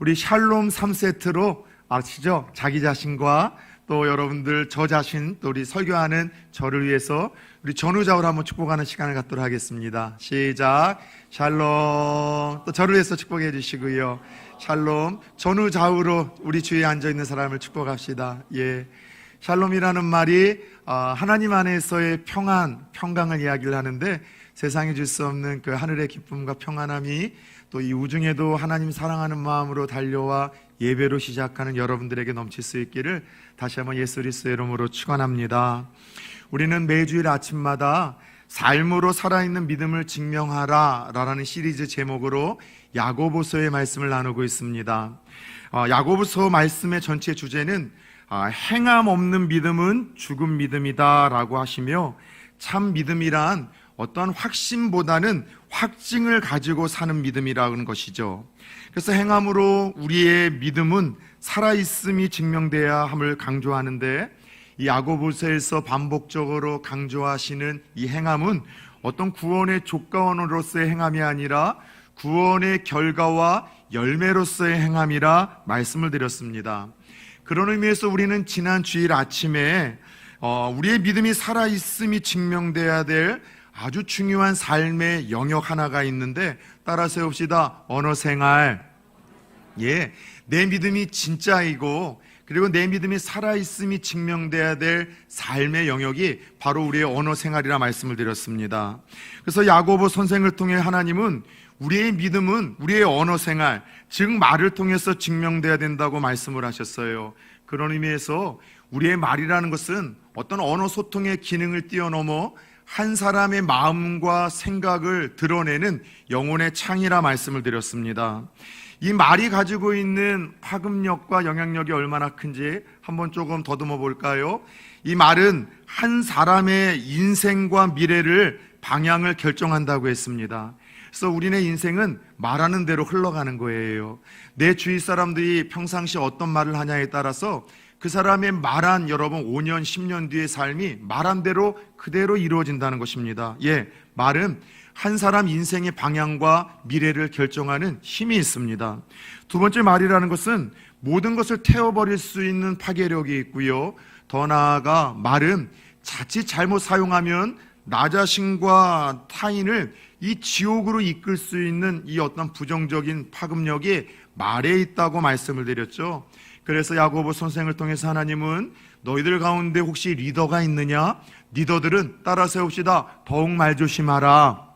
우리 샬롬 3세트로 아시죠? 자기 자신과 또 여러분들 저 자신 또 우리 설교하는 저를 위해서 우리 전우좌우로 한번 축복하는 시간을 갖도록 하겠습니다. 시작. 샬롬. 또 저를 위해서 축복해 주시고요. 샬롬. 전우좌우로 우리 주위에 앉아있는 사람을 축복합시다. 예. 샬롬이라는 말이 하나님 안에서의 평강을 이야기를 하는데, 세상에 줄 수 없는 그 하늘의 기쁨과 평안함이 또 이 우중에도 하나님 사랑하는 마음으로 달려와 예배로 시작하는 여러분들에게 넘칠 수 있기를 다시 한번 예수 그리스도의 이름으로 축원합니다. 우리는 매주일 아침마다 삶으로 살아있는 믿음을 증명하라 라는 시리즈 제목으로 야고보서의 말씀을 나누고 있습니다. 야고보서 말씀의 전체 주제는 행함 없는 믿음은 죽은 믿음이다 라고 하시며, 참 믿음이란 어떤 확신보다는 확증을 가지고 사는 믿음이라는 것이죠. 그래서 행함으로 우리의 믿음은 살아있음이 증명돼야 함을 강조하는데, 이 야고보서에서 반복적으로 강조하시는 이 행함은 어떤 구원의 조건으로서의 행함이 아니라 구원의 결과와 열매로서의 행함이라 말씀을 드렸습니다. 그런 의미에서 우리는 지난 주일 아침에 우리의 믿음이 살아있음이 증명돼야 될 아주 중요한 삶의 영역 하나가 있는데, 따라 세웁시다. 언어생활. 예, 내 믿음이 진짜이고 그리고 내 믿음이 살아있음이 증명돼야 될 삶의 영역이 바로 우리의 언어생활이라 말씀을 드렸습니다. 그래서 야고보 선생을 통해 하나님은 우리의 믿음은 우리의 언어생활, 즉 말을 통해서 증명돼야 된다고 말씀을 하셨어요. 그런 의미에서 우리의 말이라는 것은 어떤 언어 소통의 기능을 뛰어넘어 한 사람의 마음과 생각을 드러내는 영혼의 창이라 말씀을 드렸습니다. 이 말이 가지고 있는 파급력과 영향력이 얼마나 큰지 한번 조금 더듬어 볼까요? 이 말은 한 사람의 인생과 미래를 방향을 결정한다고 했습니다. 그래서 우리네 인생은 말하는 대로 흘러가는 거예요. 내 주위 사람들이 평상시 어떤 말을 하냐에 따라서 그 사람의 말한 여러분 5년, 10년 뒤의 삶이 말한 대로 그대로 이루어진다는 것입니다. 예, 말은 한 사람 인생의 방향과 미래를 결정하는 힘이 있습니다. 두 번째, 말이라는 것은 모든 것을 태워버릴 수 있는 파괴력이 있고요. 더 나아가 말은 자칫 잘못 사용하면 나 자신과 타인을 이 지옥으로 이끌 수 있는 이 어떤 부정적인 파급력이 말에 있다고 말씀을 드렸죠. 그래서 야고보 선생을 통해서 하나님은 너희들 가운데 혹시 리더가 있느냐? 리더들은 따라 세웁시다. 더욱 말 조심하라.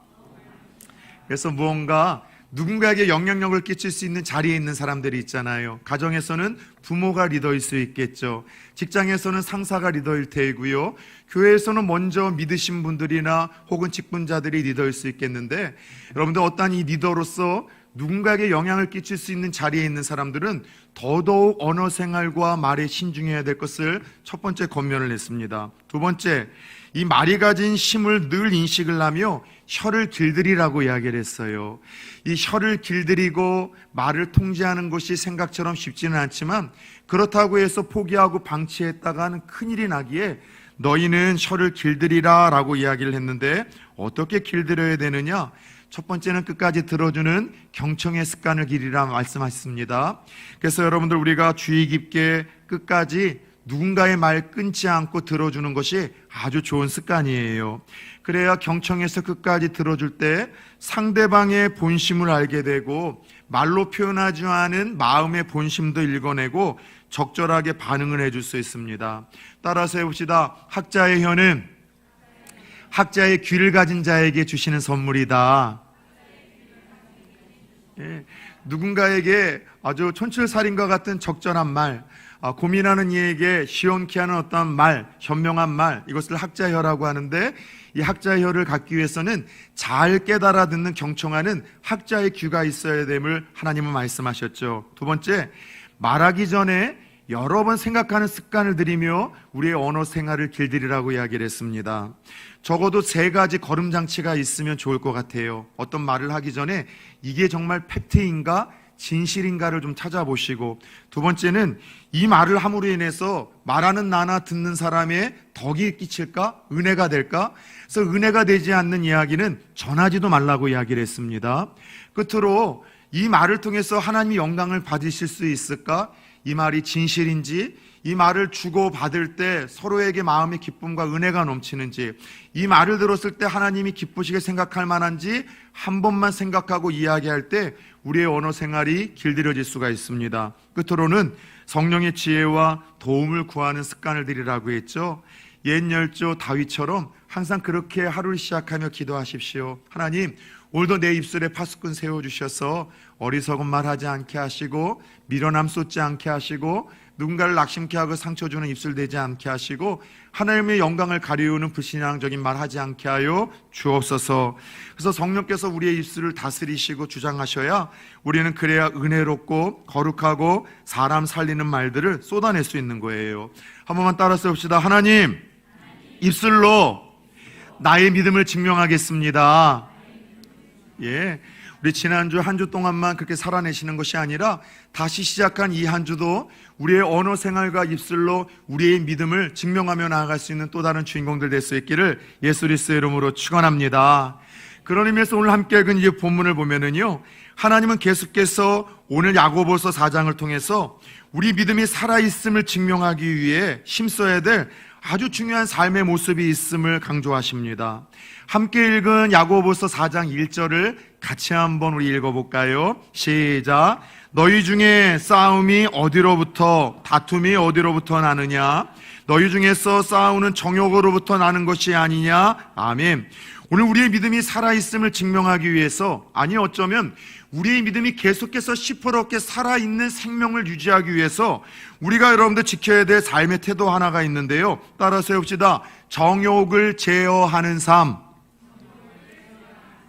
그래서 무언가 누군가에게 영향력을 끼칠 수 있는 자리에 있는 사람들이 있잖아요. 가정에서는 부모가 리더일 수 있겠죠. 직장에서는 상사가 리더일 테고요. 교회에서는 먼저 믿으신 분들이나 혹은 직분자들이 리더일 수 있겠는데, 여러분들 어떠한 이 리더로서 누군가에게 영향을 끼칠 수 있는 자리에 있는 사람들은 더더욱 언어 생활과 말에 신중해야 될 것을 첫 번째 권면을 했습니다. 두 번째, 이 말이 가진 힘을 늘 인식을 하며 혀를 길들이라고 이야기를 했어요. 이 혀를 길들이고 말을 통제하는 것이 생각처럼 쉽지는 않지만, 그렇다고 해서 포기하고 방치했다가는 큰일이 나기에 너희는 혀를 길들이라 라고 이야기를 했는데, 어떻게 길들여야 되느냐? 첫 번째는 끝까지 들어주는 경청의 습관을 기리라 말씀하셨습니다. 그래서 여러분들, 우리가 주의 깊게 끝까지 누군가의 말 끊지 않고 들어주는 것이 아주 좋은 습관이에요. 그래야 경청에서 끝까지 들어줄 때 상대방의 본심을 알게 되고 말로 표현하지 않은 마음의 본심도 읽어내고 적절하게 반응을 해줄 수 있습니다. 따라서 해봅시다. 학자의 혀는 학자의 귀를 가진 자에게 주시는 선물이다. 예, 누군가에게 아주 촌철살인과 같은 적절한 말, 고민하는 이에게 시원케 하는 어떤 말, 현명한 말, 이것을 학자혀라고 하는데, 이 학자혀를 갖기 위해서는 잘 깨달아 듣는 경청하는 학자의 귀가 있어야 됨을 하나님은 말씀하셨죠. 두 번째, 말하기 전에 여러 번 생각하는 습관을 들이며 우리의 언어 생활을 길들이라고 이야기를 했습니다. 적어도 3가지 걸음장치가 있으면 좋을 것 같아요. 어떤 말을 하기 전에 이게 정말 팩트인가 진실인가를 좀 찾아보시고, 두 번째는 이 말을 함으로 인해서 말하는 나나 듣는 사람의 덕이 끼칠까? 은혜가 될까? 그래서 은혜가 되지 않는 이야기는 전하지도 말라고 이야기를 했습니다. 끝으로 이 말을 통해서 하나님이 영광을 받으실 수 있을까? 이 말이 진실인지, 이 말을 주고받을 때 서로에게 마음의 기쁨과 은혜가 넘치는지, 이 말을 들었을 때 하나님이 기쁘시게 생각할 만한지 한 번만 생각하고 이야기할 때 우리의 언어 생활이 길들여질 수가 있습니다. 끝으로는 성령의 지혜와 도움을 구하는 습관을 들이라고 했죠. 옛 열조 다윗처럼 항상 그렇게 하루를 시작하며 기도하십시오. 하나님, 오늘도 내 입술에 파수꾼 세워주셔서 어리석은 말 하지 않게 하시고 미련함 쏟지 않게 하시고 누군가를 낙심케 하고 상처 주는 입술 되지 않게 하시고 하나님의 영광을 가리우는 불신앙적인 말 하지 않게 하여 주옵소서. 그래서 성령께서 우리의 입술을 다스리시고 주장하셔야 우리는 그래야 은혜롭고 거룩하고 사람 살리는 말들을 쏟아낼 수 있는 거예요. 한 번만 따라서 봅시다. 하나님, 입술로 나의 믿음을 증명하겠습니다. 예, 우리 지난주 한 주 동안만 그렇게 살아내시는 것이 아니라 다시 시작한 이 한 주도 우리의 언어 생활과 입술로 우리의 믿음을 증명하며 나아갈 수 있는 또 다른 주인공들 될 수 있기를 예수 그리스도의 이름으로 축원합니다. 그런 의미에서 오늘 함께 읽은 이 본문을 보면은요, 하나님은 계속해서 오늘 야고보서 4장을 통해서 우리 믿음이 살아있음을 증명하기 위해 힘써야 될 아주 중요한 삶의 모습이 있음을 강조하십니다. 함께 읽은 야고보서 4장 1절을 같이 한번 우리 읽어볼까요? 시작. 너희 중에 싸움이 어디로부터, 다툼이 어디로부터 나느냐? 너희 중에서 싸우는 정욕으로부터 나는 것이 아니냐? 아멘. 오늘 우리의 믿음이 살아있음을 증명하기 위해서, 아니 어쩌면 우리의 믿음이 계속해서 시퍼렇게 살아있는 생명을 유지하기 위해서 우리가 여러분들 지켜야 될 삶의 태도 하나가 있는데요, 따라서 해봅시다. 정욕을 제어하는 삶.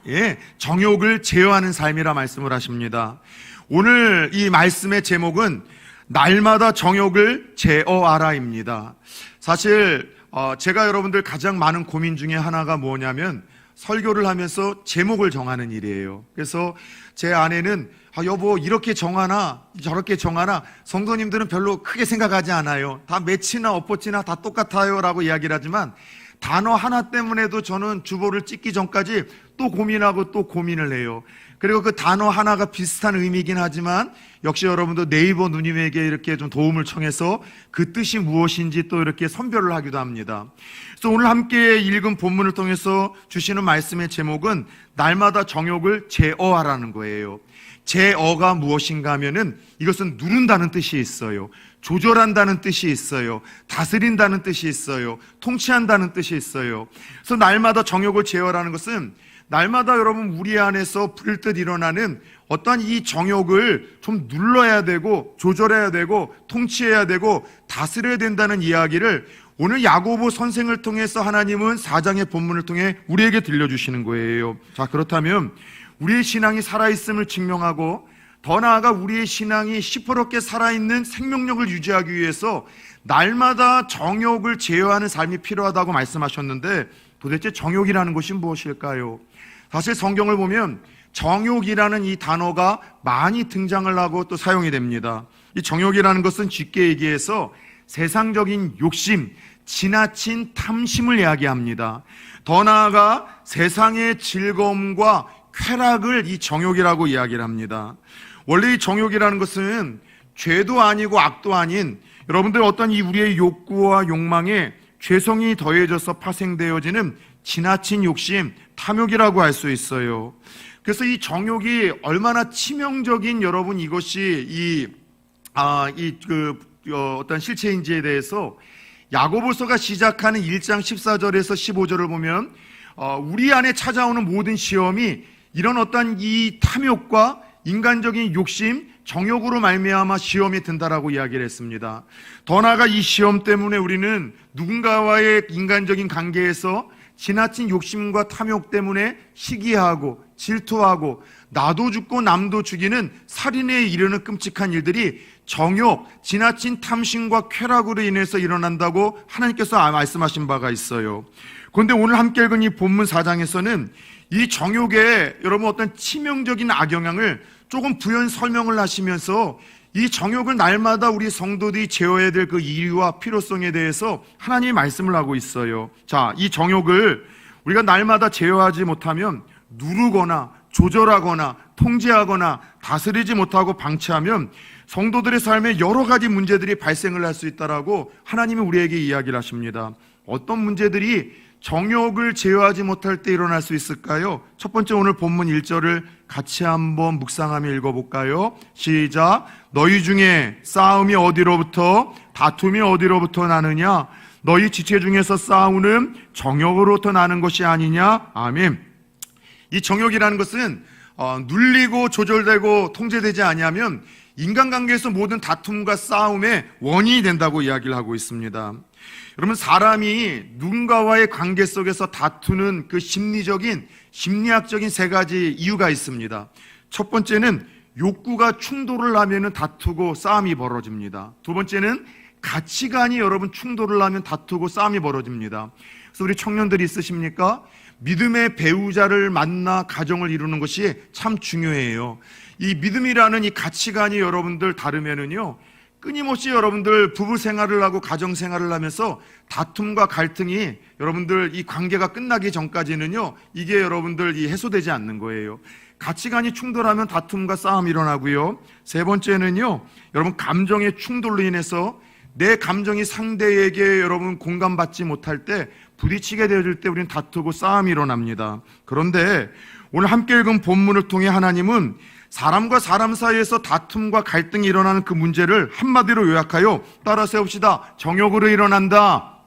예, 정욕을 제어하는 삶이라 말씀을 하십니다. 오늘 이 말씀의 제목은 날마다 정욕을 제어하라입니다. 사실 제가 여러분들 가장 많은 고민 중에 하나가 뭐냐면 설교를 하면서 제목을 정하는 일이에요. 그래서 제 아내는 여보 이렇게 정하나 저렇게 정하나, 성도님들은 별로 크게 생각하지 않아요. 다 매치나 엎어치나 다 똑같아요 라고 이야기를 하지만 단어 하나 때문에도 저는 주보를 찍기 전까지 또 고민하고 또 고민을 해요. 그리고 그 단어 하나가 비슷한 의미이긴 하지만 역시 여러분도 네이버 누님에게 이렇게 좀 도움을 청해서 그 뜻이 무엇인지 또 이렇게 선별을 하기도 합니다. 그래서 오늘 함께 읽은 본문을 통해서 주시는 말씀의 제목은 날마다 정욕을 제어하라는 거예요. 제어가 무엇인가 하면은 이것은 누른다는 뜻이 있어요. 조절한다는 뜻이 있어요. 다스린다는 뜻이 있어요. 통치한다는 뜻이 있어요. 그래서 날마다 정욕을 제어하라는 것은 날마다 여러분 우리 안에서 불듯 일어나는 어떤 이 정욕을 좀 눌러야 되고 조절해야 되고 통치해야 되고 다스려야 된다는 이야기를 오늘 야고보 선생을 통해서 하나님은 4장의 본문을 통해 우리에게 들려주시는 거예요. 자, 그렇다면 우리의 신앙이 살아있음을 증명하고 더 나아가 우리의 신앙이 시퍼렇게 살아있는 생명력을 유지하기 위해서 날마다 정욕을 제어하는 삶이 필요하다고 말씀하셨는데 도대체 정욕이라는 것이 무엇일까요? 사실 성경을 보면 정욕이라는 이 단어가 많이 등장을 하고 또 사용이 됩니다. 이 정욕이라는 것은 쉽게 얘기해서 세상적인 욕심, 지나친 탐심을 이야기합니다. 더 나아가 세상의 즐거움과 쾌락을 이 정욕이라고 이야기를 합니다. 원래 이 정욕이라는 것은 죄도 아니고 악도 아닌 여러분들 어떤 이 우리의 욕구와 욕망에 죄성이 더해져서 파생되어지는 지나친 욕심, 탐욕이라고 할 수 있어요. 그래서 이 정욕이 얼마나 치명적인 여러분 이것이 어떤 실체인지에 대해서 야고보서가 시작하는 1장 14절에서 15절을 보면 우리 안에 찾아오는 모든 시험이 이런 어떤 이 탐욕과 인간적인 욕심, 정욕으로 말미암아 시험에 든다라고 이야기를 했습니다. 더 나아가 이 시험 때문에 우리는 누군가와의 인간적인 관계에서 지나친 욕심과 탐욕 때문에 시기하고 질투하고 나도 죽고 남도 죽이는 살인에 이르는 끔찍한 일들이 정욕, 지나친 탐심과 쾌락으로 인해서 일어난다고 하나님께서 말씀하신 바가 있어요. 그런데 오늘 함께 읽은 이 본문 4장에서는 이 정욕에 여러분 어떤 치명적인 악영향을 조금 부연 설명을 하시면서 이 정욕을 날마다 우리 성도들이 제어해야 될 그 이유와 필요성에 대해서 하나님이 말씀을 하고 있어요. 자, 이 정욕을 우리가 날마다 제어하지 못하면 누르거나 조절하거나 통제하거나 다스리지 못하고 방치하면 성도들의 삶에 여러 가지 문제들이 발생을 할 수 있다라고 하나님이 우리에게 이야기를 하십니다. 어떤 문제들이 정욕을 제어하지 못할 때 일어날 수 있을까요? 첫 번째, 오늘 본문 1절을 같이 한번 묵상하며 읽어볼까요? 시작. 너희 중에 싸움이 어디로부터, 다툼이 어디로부터 나느냐? 너희 지체 중에서 싸우는 정욕으로부터 나는 것이 아니냐? 아멘. 이 정욕이라는 것은 눌리고 조절되고 통제되지 아니하면 인간관계에서 모든 다툼과 싸움의 원인이 된다고 이야기를 하고 있습니다. 여러분, 사람이 누군가와의 관계 속에서 다투는 그 심리학적인 세 가지 이유가 있습니다. 첫 번째는 욕구가 충돌을 하면 다투고 싸움이 벌어집니다. 두 번째는 가치관이 여러분 충돌을 하면 다투고 싸움이 벌어집니다. 그래서 우리 청년들이 있으십니까? 믿음의 배우자를 만나 가정을 이루는 것이 참 중요해요. 이 믿음이라는 이 가치관이 여러분들 다르면은요, 끊임없이 여러분들 부부 생활을 하고 가정 생활을 하면서 다툼과 갈등이 여러분들 이 관계가 끝나기 전까지는요, 이게 여러분들 이 해소되지 않는 거예요. 가치관이 충돌하면 다툼과 싸움이 일어나고요. 세 번째는요, 여러분 감정의 충돌로 인해서 내 감정이 상대에게 여러분 공감받지 못할 때 부딪히게 되어질 때 우리는 다투고 싸움이 일어납니다. 그런데 오늘 함께 읽은 본문을 통해 하나님은 사람과 사람 사이에서 다툼과 갈등이 일어나는 그 문제를 한마디로 요약하여 따라 세웁시다. 정욕으로 일어난다.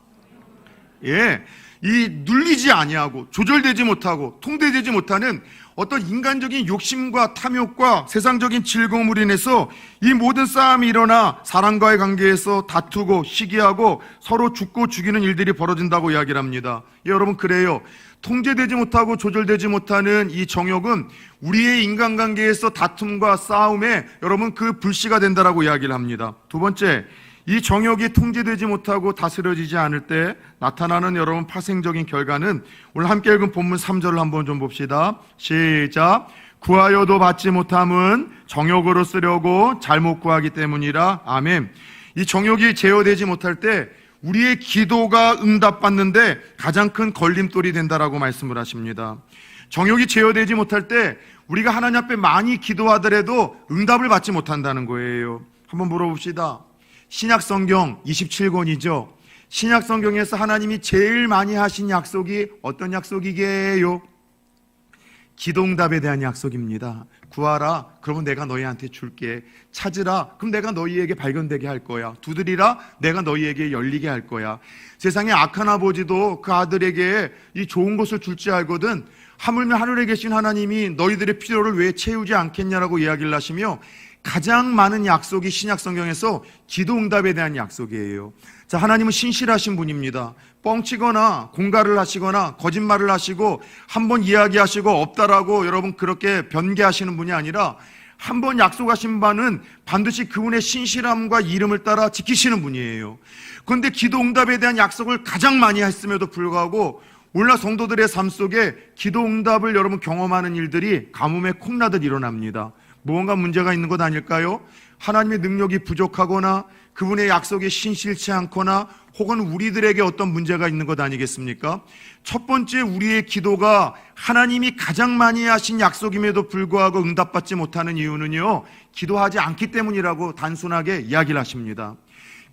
예, 이 눌리지 아니하고 조절되지 못하고 통제되지 못하는 어떤 인간적인 욕심과 탐욕과 세상적인 즐거움으로 인해서 이 모든 싸움이 일어나 사람과의 관계에서 다투고 시기하고 서로 죽고 죽이는 일들이 벌어진다고 이야기를 합니다. 예, 여러분, 그래요. 통제되지 못하고 조절되지 못하는 이 정욕은 우리의 인간관계에서 다툼과 싸움에 여러분 그 불씨가 된다라고 이야기를 합니다. 두 번째, 이 정욕이 통제되지 못하고 다스려지지 않을 때 나타나는 여러분 파생적인 결과는 오늘 함께 읽은 본문 3절을 한번 좀 봅시다. 시작. 구하여도 받지 못함은 정욕으로 쓰려고 잘못 구하기 때문이라. 아멘. 이 정욕이 제어되지 못할 때 우리의 기도가 응답받는데 가장 큰 걸림돌이 된다라고 말씀을 하십니다. 정욕이 제어되지 못할 때 우리가 하나님 앞에 많이 기도하더라도 응답을 받지 못한다는 거예요. 한번 물어봅시다. 신약성경 27권이죠. 신약성경에서 하나님이 제일 많이 하신 약속이 어떤 약속이게요? 기도응답에 대한 약속입니다. 구하라, 그러면 내가 너희한테 줄게. 찾으라, 그럼 내가 너희에게 발견되게 할 거야. 두드리라, 내가 너희에게 열리게 할 거야. 세상에 악한 아버지도 그 아들에게 이 좋은 것을 줄지 알거든 하물며 하늘에 계신 하나님이 너희들의 필요를 왜 채우지 않겠냐라고 이야기를 하시며 가장 많은 약속이 신약성경에서 기도응답에 대한 약속이에요. 자, 하나님은 신실하신 분입니다. 뻥치거나 공갈을 하시거나 거짓말을 하시고 한번 이야기하시고 없다라고 여러분 그렇게 변개하시는 분이 아니라 한번 약속하신 바는 반드시 그분의 신실함과 이름을 따라 지키시는 분이에요. 그런데 기도응답에 대한 약속을 가장 많이 했음에도 불구하고 오늘날 성도들의 삶 속에 기도응답을 여러분 경험하는 일들이 가뭄에 콩나듯 일어납니다. 무언가 문제가 있는 것 아닐까요? 하나님의 능력이 부족하거나 그분의 약속에 신실치 않거나 혹은 우리들에게 어떤 문제가 있는 것 아니겠습니까? 첫 번째, 우리의 기도가 하나님이 가장 많이 하신 약속임에도 불구하고 응답받지 못하는 이유는요, 기도하지 않기 때문이라고 단순하게 이야기를 하십니다.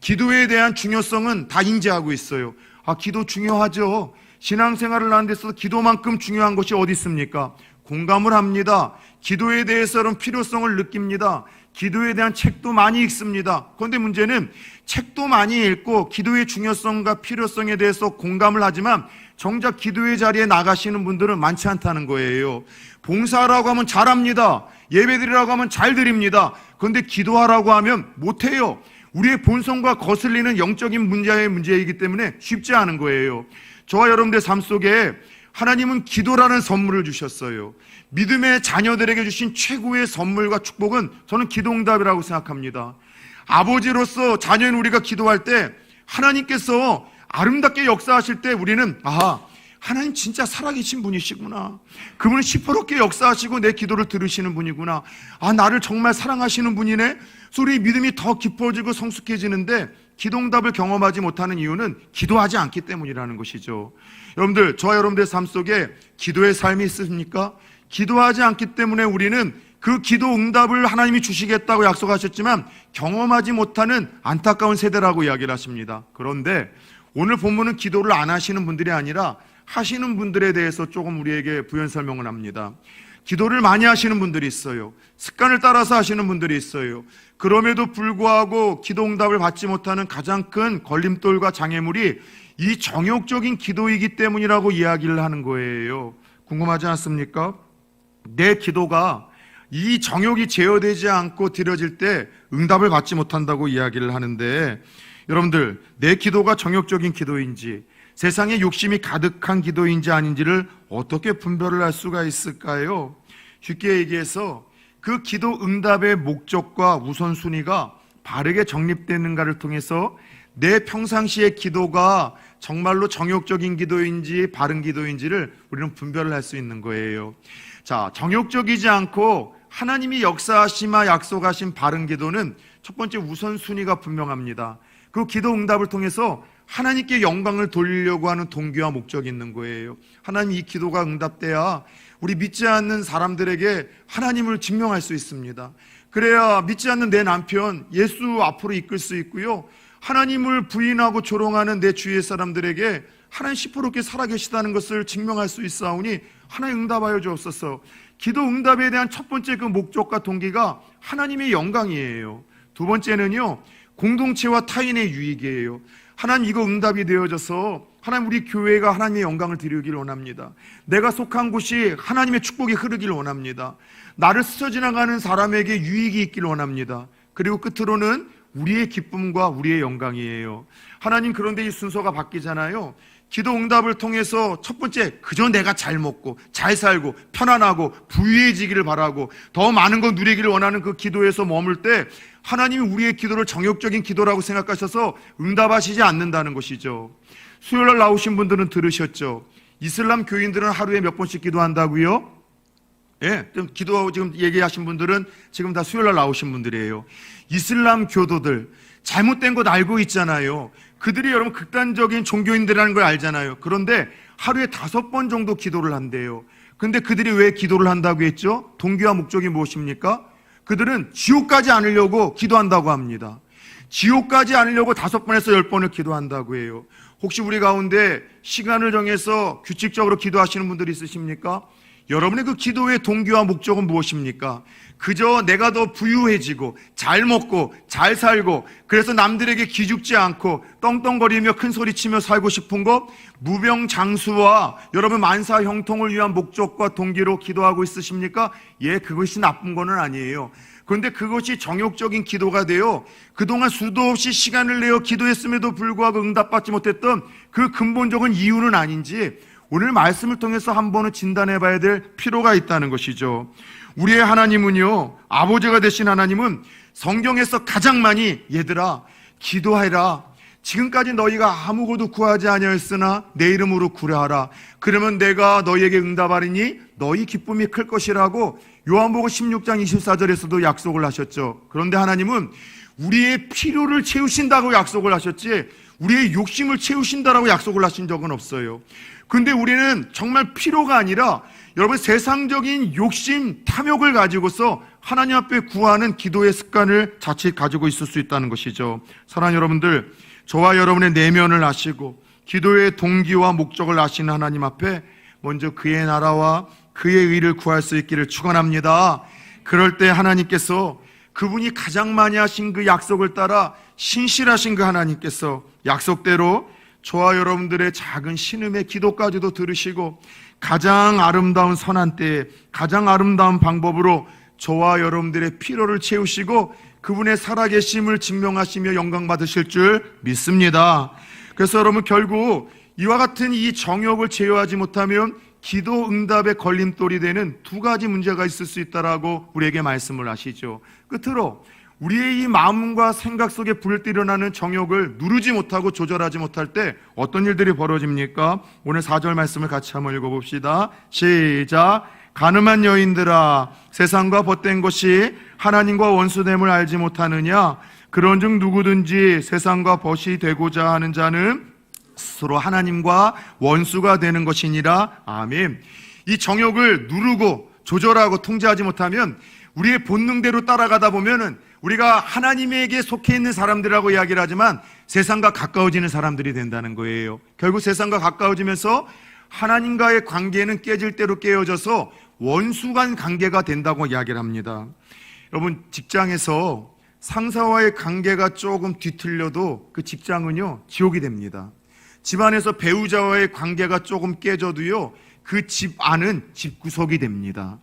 기도에 대한 중요성은 다 인지하고 있어요. 기도 중요하죠. 신앙생활을 하는 데서 기도만큼 중요한 것이 어디 있습니까? 공감을 합니다. 기도에 대해서는 필요성을 느낍니다. 기도에 대한 책도 많이 읽습니다. 그런데 문제는 책도 많이 읽고 기도의 중요성과 필요성에 대해서 공감을 하지만 정작 기도의 자리에 나가시는 분들은 많지 않다는 거예요. 봉사하라고 하면 잘합니다. 예배드리라고 하면 잘 드립니다. 그런데 기도하라고 하면 못해요. 우리의 본성과 거슬리는 영적인 문제이기 때문에 쉽지 않은 거예요. 저와 여러분들의 삶 속에 하나님은 기도라는 선물을 주셨어요. 믿음의 자녀들에게 주신 최고의 선물과 축복은 저는 기도응답이라고 생각합니다. 아버지로서 자녀인 우리가 기도할 때 하나님께서 아름답게 역사하실 때 우리는 하나님 진짜 살아계신 분이시구나. 그분은 시퍼렇게 역사하시고 내 기도를 들으시는 분이구나. 나를 정말 사랑하시는 분이네. 그래서 우리 믿음이 더 깊어지고 성숙해지는데 기도응답을 경험하지 못하는 이유는 기도하지 않기 때문이라는 것이죠. 여러분들, 저와 여러분들의 삶 속에 기도의 삶이 있습니까? 기도하지 않기 때문에 우리는 그 기도 응답을 하나님이 주시겠다고 약속하셨지만 경험하지 못하는 안타까운 세대라고 이야기를 하십니다. 그런데 오늘 본문은 기도를 안 하시는 분들이 아니라 하시는 분들에 대해서 조금 우리에게 부연 설명을 합니다. 기도를 많이 하시는 분들이 있어요. 습관을 따라서 하시는 분들이 있어요. 그럼에도 불구하고 기도 응답을 받지 못하는 가장 큰 걸림돌과 장애물이 이 정욕적인 기도이기 때문이라고 이야기를 하는 거예요. 궁금하지 않습니까? 내 기도가 이 정욕이 제어되지 않고 드려질 때 응답을 받지 못한다고 이야기를 하는데, 여러분들, 내 기도가 정욕적인 기도인지 세상에 욕심이 가득한 기도인지 아닌지를 어떻게 분별을 할 수가 있을까요? 쉽게 얘기해서 그 기도 응답의 목적과 우선순위가 바르게 정립되는가를 통해서 내 평상시의 기도가 정말로 정욕적인 기도인지 바른 기도인지를 우리는 분별을 할 수 있는 거예요. 자, 정욕적이지 않고 하나님이 역사하시마 약속하신 바른 기도는 첫 번째 우선순위가 분명합니다. 그 기도 응답을 통해서 하나님께 영광을 돌리려고 하는 동기와 목적이 있는 거예요. 하나님, 이 기도가 응답돼야 우리 믿지 않는 사람들에게 하나님을 증명할 수 있습니다. 그래야 믿지 않는 내 남편 예수 앞으로 이끌 수 있고요, 하나님을 부인하고 조롱하는 내 주위의 사람들에게 하나님 시퍼렇게 살아계시다는 것을 증명할 수 있사오니 하나님 응답하여 주옵소서. 기도 응답에 대한 첫 번째 그 목적과 동기가 하나님의 영광이에요. 두 번째는요, 공동체와 타인의 유익이에요. 하나님, 이거 응답이 되어져서 하나님, 우리 교회가 하나님의 영광을 드리기를 원합니다. 내가 속한 곳이 하나님의 축복이 흐르기를 원합니다. 나를 스쳐 지나가는 사람에게 유익이 있기를 원합니다. 그리고 끝으로는 우리의 기쁨과 우리의 영광이에요. 하나님, 그런데 이 순서가 바뀌잖아요. 기도 응답을 통해서 첫 번째, 그저 내가 잘 먹고 잘 살고 편안하고 부유해지기를 바라고 더 많은 걸 누리기를 원하는 그 기도에서 머물 때 하나님이 우리의 기도를 정욕적인 기도라고 생각하셔서 응답하시지 않는다는 것이죠. 수요일날 나오신 분들은 들으셨죠? 이슬람 교인들은 하루에 몇 번씩 기도한다고요? 예, 기도 지금 얘기하신 분들은 지금 다 수요일날 나오신 분들이에요. 이슬람 교도들 잘못된 것 알고 있잖아요. 그들이 여러분 극단적인 종교인들이라는 걸 알잖아요. 그런데 하루에 5번 정도 기도를 한대요. 근데 그들이 왜 기도를 한다고 했죠? 동기와 목적이 무엇입니까? 그들은 지옥 가지 않으려고 기도한다고 합니다. 지옥 가지 않으려고 5번에서 10번을 기도한다고 해요. 혹시 우리 가운데 시간을 정해서 규칙적으로 기도하시는 분들이 있으십니까? 여러분의 그 기도의 동기와 목적은 무엇입니까? 그저 내가 더 부유해지고 잘 먹고 잘 살고 그래서 남들에게 기죽지 않고 떵떵거리며 큰소리치며 살고 싶은 것, 무병장수와 여러분 만사 형통을 위한 목적과 동기로 기도하고 있으십니까? 예, 그것이 나쁜 거는 아니에요. 그런데 그것이 정욕적인 기도가 되어 그동안 수도 없이 시간을 내어 기도했음에도 불구하고 응답받지 못했던 그 근본적인 이유는 아닌지 오늘 말씀을 통해서 한 번은 진단해 봐야 될 필요가 있다는 것이죠. 우리의 하나님은요, 아버지가 되신 하나님은 성경에서 가장 많이 얘들아 기도하라, 지금까지 너희가 아무것도 구하지 아니하였으나 내 이름으로 구하라, 그러면 내가 너희에게 응답하리니 너희 기쁨이 클 것이라고 요한복음 16장 24절에서도 약속을 하셨죠. 그런데 하나님은 우리의 필요를 채우신다고 약속을 하셨지 우리의 욕심을 채우신다라고 약속을 하신 적은 없어요. 근데 우리는 정말 필요가 아니라 여러분 세상적인 욕심, 탐욕을 가지고서 하나님 앞에 구하는 기도의 습관을 자칫 가지고 있을 수 있다는 것이죠. 사랑하는 여러분들, 저와 여러분의 내면을 아시고 기도의 동기와 목적을 아시는 하나님 앞에 먼저 그의 나라와 그의 의를 구할 수 있기를 축원합니다. 그럴 때 하나님께서 그분이 가장 많이 하신 그 약속을 따라 신실하신 그 하나님께서 약속대로 저와 여러분들의 작은 신음의 기도까지도 들으시고 가장 아름다운 선한 때에 가장 아름다운 방법으로 저와 여러분들의 필요를 채우시고 그분의 살아계심을 증명하시며 영광 받으실 줄 믿습니다. 그래서 여러분, 결국 이와 같은 이 정욕을 제어하지 못하면 기도 응답의 걸림돌이 되는 두 가지 문제가 있을 수 있다라고 우리에게 말씀을 하시죠. 끝으로 우리의 이 마음과 생각 속에 불일어나는 정욕을 누르지 못하고 조절하지 못할 때 어떤 일들이 벌어집니까? 오늘 4절 말씀을 같이 한번 읽어봅시다. 시작. 가늠한 여인들아, 세상과 벗된 것이 하나님과 원수됨을 알지 못하느냐? 그런즉 누구든지 세상과 벗이 되고자 하는 자는 스스로 하나님과 원수가 되는 것이니라. 아멘. 이 정욕을 누르고 조절하고 통제하지 못하면 우리의 본능대로 따라가다 보면은 우리가 하나님에게 속해 있는 사람들이라고 이야기를 하지만 세상과 가까워지는 사람들이 된다는 거예요. 결국 세상과 가까워지면서 하나님과의 관계는 깨질 대로 깨어져서 원수 간 관계가 된다고 이야기를 합니다. 여러분, 직장에서 상사와의 관계가 조금 뒤틀려도 그 직장은요, 지옥이 됩니다. 집안에서 배우자와의 관계가 조금 깨져도요, 그 집안은 집구석이 됩니다.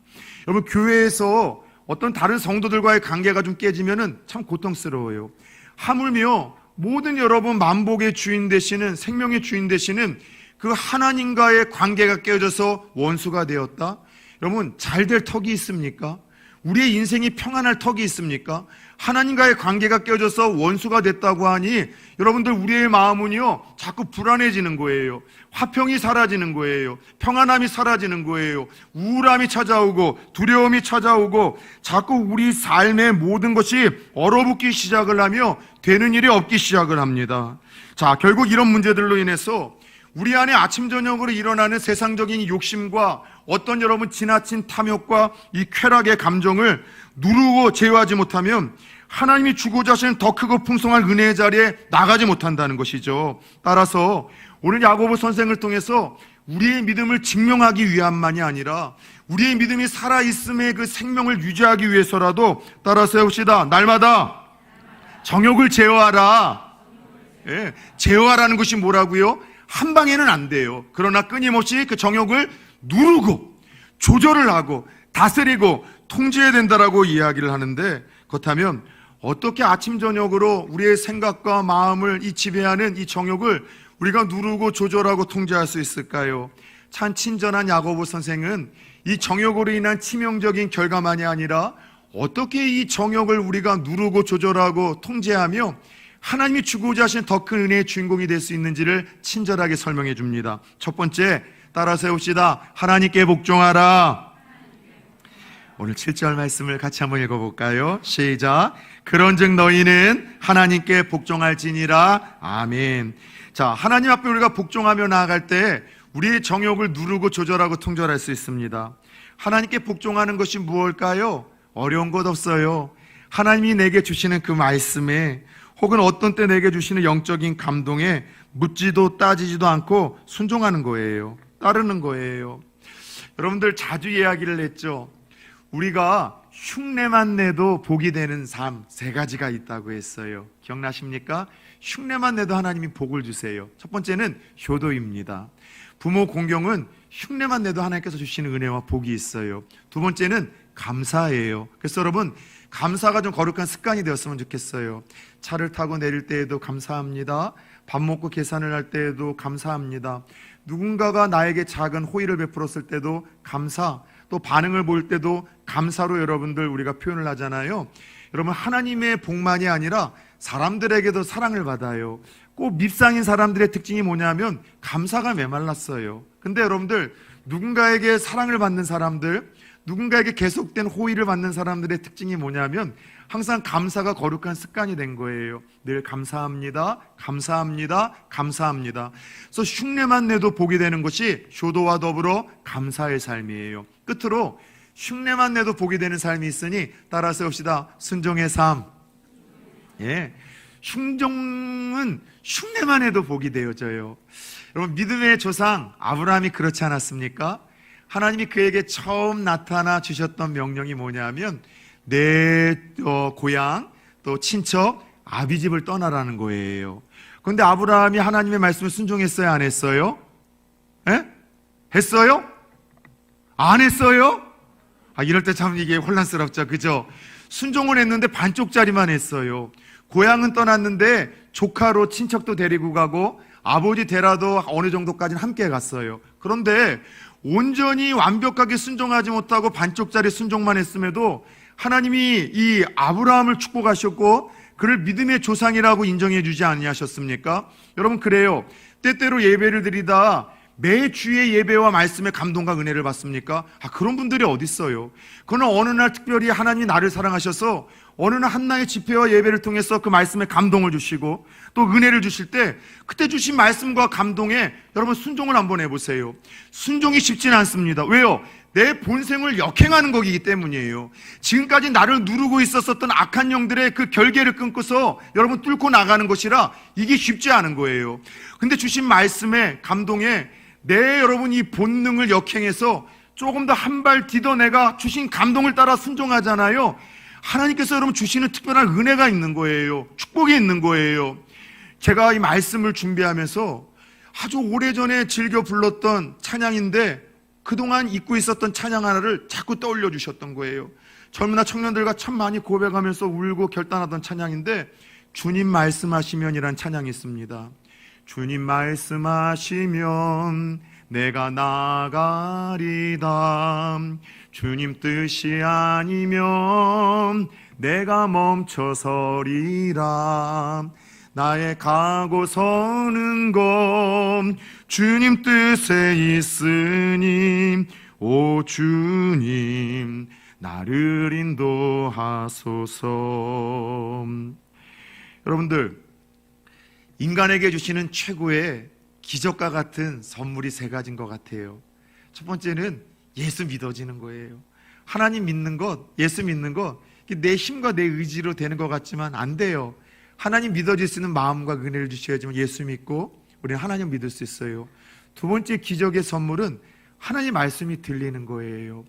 여러분, 교회에서 어떤 다른 성도들과의 관계가 좀 깨지면은 참 고통스러워요. 하물며 모든 여러분 만복의 주인 되시는, 생명의 주인 되시는 그 하나님과의 관계가 깨져서 원수가 되었다? 여러분, 잘 될 턱이 있습니까? 우리의 인생이 평안할 턱이 있습니까? 하나님과의 관계가 깨져서 원수가 됐다고 하니 여러분들, 우리의 마음은요 자꾸 불안해지는 거예요. 화평이 사라지는 거예요. 평안함이 사라지는 거예요. 우울함이 찾아오고 두려움이 찾아오고 자꾸 우리 삶의 모든 것이 얼어붙기 시작을 하며 되는 일이 없기 시작을 합니다. 자, 결국 이런 문제들로 인해서 우리 안에 아침 저녁으로 일어나는 세상적인 욕심과 어떤 여러분 지나친 탐욕과 이 쾌락의 감정을 누르고 제어하지 못하면 하나님이 주고자 하시는 더 크고 풍성한 은혜의 자리에 나가지 못한다는 것이죠. 따라서 오늘 야고보 선생을 통해서 우리의 믿음을 증명하기 위함만이 아니라 우리의 믿음이 살아있음의 그 생명을 유지하기 위해서라도 따라서 해봅시다. 날마다 정욕을 제어하라. 예, 제어하라는 것이 뭐라고요? 한 방에는 안 돼요. 그러나 끊임없이 그 정욕을 누르고 조절을 하고 다스리고 통제해야 된다라고 이야기를 하는데, 그렇다면 어떻게 아침 저녁으로 우리의 생각과 마음을 이 지배하는 이 정욕을 우리가 누르고 조절하고 통제할 수 있을까요? 참 친절한 야고보 선생은 이 정욕으로 인한 치명적인 결과만이 아니라 어떻게 이 정욕을 우리가 누르고 조절하고 통제하며 하나님이 주고자 하시는 더 큰 은혜의 주인공이 될 수 있는지를 친절하게 설명해 줍니다. 첫 번째, 따라서 해봅시다. 하나님께 복종하라. 오늘 7절 말씀을 같이 한번 읽어볼까요? 시작. 그런즉 너희는 하나님께 복종할지니라. 아멘. 자, 하나님 앞에 우리가 복종하며 나아갈 때 우리의 정욕을 누르고 조절하고 통제할 수 있습니다. 하나님께 복종하는 것이 무엇일까요? 어려운 것 없어요. 하나님이 내게 주시는 그 말씀에, 혹은 어떤 때 내게 주시는 영적인 감동에 묻지도 따지지도 않고 순종하는 거예요. 따르는 거예요. 여러분들 자주 이야기를 했죠. 우리가 흉내만 내도 복이 되는 삶 3가지가 있다고 했어요. 기억나십니까? 흉내만 내도 하나님이 복을 주세요. 첫 번째는 효도입니다. 부모 공경은 흉내만 내도 하나님께서 주시는 은혜와 복이 있어요. 두 번째는 감사예요. 그래서 여러분, 감사가 좀 거룩한 습관이 되었으면 좋겠어요. 차를 타고 내릴 때에도 감사합니다. 밥 먹고 계산을 할 때에도 감사합니다. 누군가가 나에게 작은 호의를 베풀었을 때도 감사, 또 반응을 볼 때도 감사로 여러분들 우리가 표현을 하잖아요. 여러분, 하나님의 복만이 아니라 사람들에게도 사랑을 받아요. 꼭 밉상인 사람들의 특징이 뭐냐면 감사가 메말랐어요. 근데 여러분들, 누군가에게 사랑을 받는 사람들, 누군가에게 계속된 호의를 받는 사람들의 특징이 뭐냐면 항상 감사가 거룩한 습관이 된 거예요. 늘 감사합니다, 감사합니다, 감사합니다. 그래서 흉내만 내도 복이 되는 것이 효도와 더불어 감사의 삶이에요. 끝으로 흉내만 내도 복이 되는 삶이 있으니 따라서 합시다. 순종의 삶. 예, 순종은 흉내만 해도 복이 되어져요. 여러분, 믿음의 조상 아브라함이 그렇지 않았습니까? 하나님이 그에게 처음 나타나 주셨던 명령이 뭐냐면 내 고향 또 친척 아비집을 떠나라는 거예요. 그런데 아브라함이 하나님의 말씀을 순종했어요, 안 했어요? 예? 했어요? 안 했어요? 이럴 때 참 이게 혼란스럽죠, 그죠? 순종을 했는데 반쪽짜리만 했어요. 고향은 떠났는데 조카로 친척도 데리고 가고 아버지 데라도 어느 정도까지는 함께 갔어요. 그런데 온전히 완벽하게 순종하지 못하고 반쪽짜리 순종만 했음에도 하나님이 이 아브라함을 축복하셨고 그를 믿음의 조상이라고 인정해 주지 아니하셨습니까? 여러분, 그래요. 때때로 예배를 드리다 매 주의 예배와 말씀의 감동과 은혜를 받습니까? 그런 분들이 어디 있어요? 그러나 어느 날 특별히 하나님이 나를 사랑하셔서 어느 날 한나의 집회와 예배를 통해서 그 말씀에 감동을 주시고 또 은혜를 주실 때 그때 주신 말씀과 감동에 여러분 순종을 한번 해보세요. 순종이 쉽지는 않습니다. 왜요? 내 본성을 역행하는 거기 때문이에요. 지금까지 나를 누르고 있었던 악한 영들의 그 결계를 끊고서 여러분 뚫고 나가는 것이라 이게 쉽지 않은 거예요. 근데 주신 말씀에 감동에 내 여러분 이 본능을 역행해서 조금 더 한 발 디더 내가 주신 감동을 따라 순종하잖아요. 하나님께서 여러분 주시는 특별한 은혜가 있는 거예요. 축복이 있는 거예요. 제가 이 말씀을 준비하면서 아주 오래전에 즐겨 불렀던 찬양인데 그동안 잊고 있었던 찬양 하나를 자꾸 떠올려 주셨던 거예요. 젊은아 청년들과 참 많이 고백하면서 울고 결단하던 찬양인데 주님 말씀하시면이란 찬양이 있습니다. 주님 말씀하시면 내가 나가리다. 주님 뜻이 아니면 내가 멈춰서리라. 나의 가고 서는 것 주님 뜻에 있으니 오 주님 나를 인도하소서. 여러분들, 인간에게 주시는 최고의 기적과 같은 선물이 세 가지인 것 같아요. 첫 번째는 예수 믿어지는 거예요. 하나님 믿는 것, 예수 믿는 것, 내 힘과 내 의지로 되는 것 같지만 안 돼요. 하나님 믿어질 수 있는 마음과 은혜를 주셔야지만 예수 믿고 우리는 하나님 믿을 수 있어요. 두 번째 기적의 선물은 하나님 말씀이 들리는 거예요.